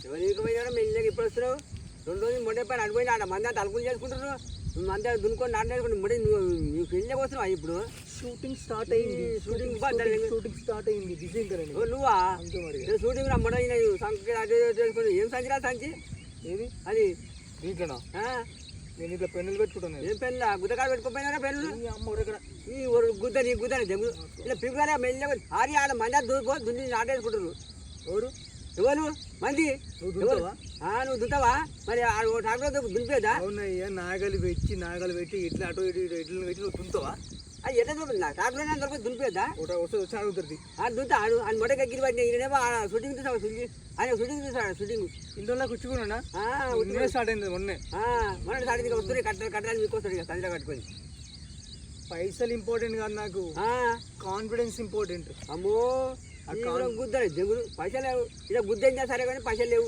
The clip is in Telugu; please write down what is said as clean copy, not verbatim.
ఎవరికి పోయినా మెల్లగా ఇప్పుడు వస్తున్నావు 2 రోజులు మొండే పైన అడిపోయినా ఆడ మంది అంతా అలుకులు చేసుకుంటున్నారు నువ్వు మంది దున్నుకొని నాటేసుకుని మొండే నువ్వు పెళ్ళి వస్తున్నావు ఇప్పుడు షూటింగ్ స్టార్ట్ అయింది షూటింగ్ స్టార్ట్ అయింది బిజీ నువ్వా షూటింగ్ నా మొడ సంఖ్య అదే చేసుకుని ఏం సంచిరా సంచి ఏది అది దీంట్లోనా నేను ఇట్లా పెన్నులు పెట్టుకుంటాను ఏం పెళ్ళ గుద్దకాడ పెట్టుకోపోయినా పెళ్ళు అమ్మ ఇక్కడ ఈ గుద్దని గుద్దని దెబ్బలు ఇలా పిల్లగా మెల్లగా ఆరి ఆడ మంది దున్ని నాటేసుకుంటున్నారు ఎవరు మంది నువ్వు దుంతావా మరి ట్రాక్టర్ దునిపేదా అవునయ్యా నాగలి పెట్టి ఇట్లా అటు ఇటు ఇట్లు పెట్టి నువ్వు దుంతావా అది ఎట్లా చూపి ట్రాక్టర్ దొరికి దునిపేదా వచ్చి అడుగుతుంది దుంతా ఆయన మొట్ట ఎగిరి పట్టిన ఈయనేమో షూటింగ్ చూసావు ఆయన షూటింగ్ చూసాడు షూటింగ్ ఇంట్లో కూర్చుకున్నా స్టార్ట్ అయింది మొన్న స్టార్ట్ అయింది వస్తున్నాయి కట్టాలి మీకు వస్తాడు ఇక సంచిలో కట్టుకొని పైసలు ఇంపార్టెంట్ కాదు నాకు కాన్ఫిడెన్స్ ఇంపార్టెంట్ అమ్మో గుద్దని దెంగులు పైసలు లేవు ఇలా గుద్దేం సరే కానీ పైసలు లేవు